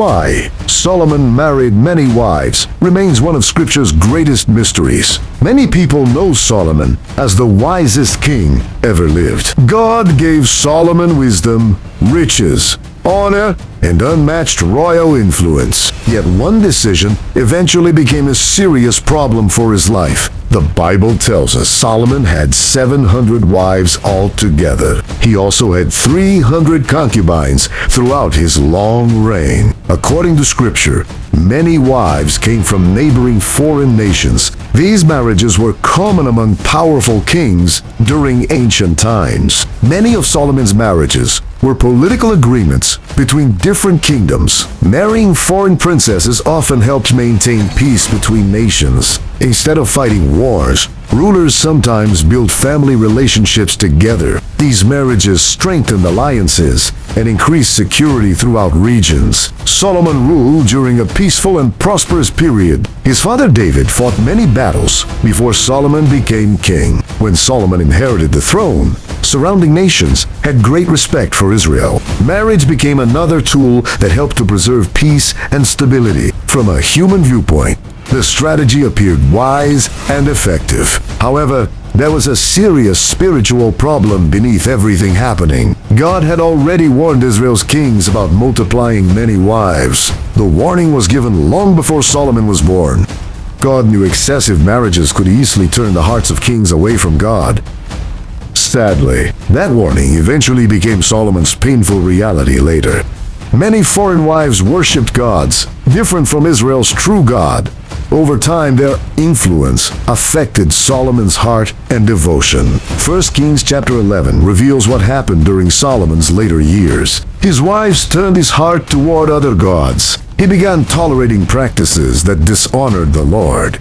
Why Solomon married many wives remains one of Scripture's greatest mysteries. Many people know Solomon as the wisest king ever lived. God gave Solomon wisdom, riches, honor, and unmatched royal influence. Yet one decision eventually became a serious problem for his life. The Bible tells us Solomon had 700 wives altogether. He also had 300 concubines throughout his long reign. According to Scripture, many wives came from neighboring foreign nations. These marriages were common among powerful kings during ancient times. Many of Solomon's marriages were political agreements between different kingdoms. Marrying foreign princesses often helped maintain peace between nations. Instead of fighting wars, rulers sometimes built family relationships together. These marriages strengthened alliances and increased security throughout regions. Solomon ruled during a peaceful and prosperous period. His father David fought many battles before Solomon became king. When Solomon inherited the throne, surrounding nations had great respect for Israel. Marriage became another tool that helped to preserve peace and stability. From a human viewpoint, the strategy appeared wise and effective. However, there was a serious spiritual problem beneath everything happening. God had already warned Israel's kings about multiplying many wives. The warning was given long before Solomon was born. God knew excessive marriages could easily turn the hearts of kings away from God. Sadly, that warning eventually became Solomon's painful reality later. Many foreign wives worshipped gods different from Israel's true God. Over time, their influence affected Solomon's heart and devotion. 1 Kings chapter 11 reveals what happened during Solomon's later years. His wives turned his heart toward other gods. He began tolerating practices that dishonored the Lord.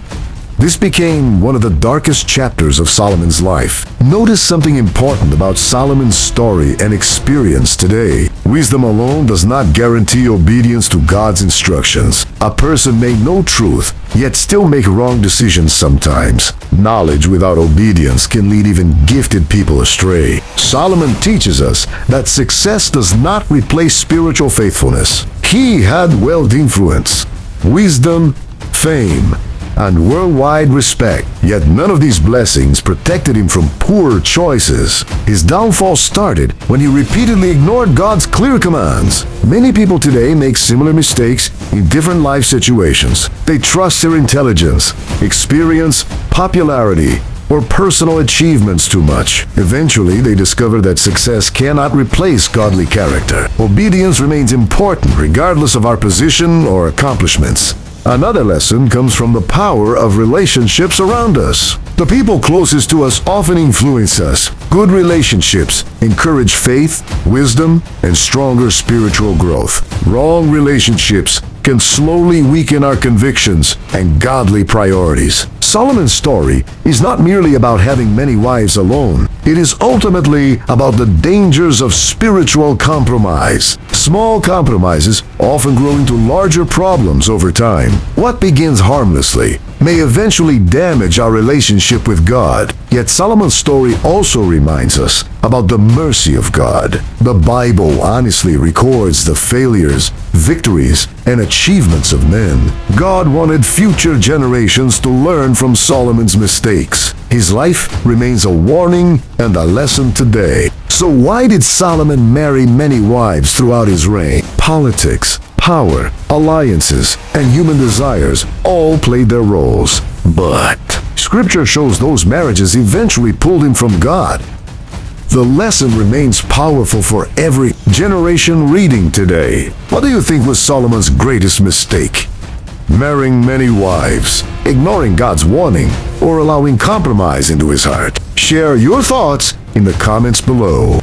This became one of the darkest chapters of Solomon's life. Notice something important about Solomon's story and experience today. Wisdom alone does not guarantee obedience to God's instructions. A person may know truth, yet still make wrong decisions sometimes. Knowledge without obedience can lead even gifted people astray. Solomon teaches us that success does not replace spiritual faithfulness. He had wealth, influence, wisdom, fame, and worldwide respect. Yet none of these blessings protected him from poor choices. His downfall started when he repeatedly ignored God's clear commands. Many people today make similar mistakes in different life situations. They trust their intelligence, experience, popularity, or personal achievements too much. Eventually, they discover that success cannot replace godly character. Obedience remains important regardless of our position or accomplishments. Another lesson comes from the power of relationships around us. The people closest to us often influence us. Good relationships encourage faith, wisdom, and stronger spiritual growth. Wrong relationships can slowly weaken our convictions and godly priorities. Solomon's story is not merely about having many wives alone. It is ultimately about the dangers of spiritual compromise. Small compromises often grow into larger problems over time. What begins harmlessly may eventually damage our relationship with God. Yet Solomon's story also reminds us about the mercy of God. The Bible honestly records the failures, victories, and achievements of men. God wanted future generations to learn from Solomon's mistakes. His life remains a warning and a lesson today. So why did Solomon marry many wives throughout his reign? Politics, power, alliances, and human desires all played their roles. But Scripture shows those marriages eventually pulled him from God. The lesson remains powerful for every generation reading today. What do you think was Solomon's greatest mistake? Marrying many wives, ignoring God's warning, or allowing compromise into his heart? Share your thoughts in the comments below.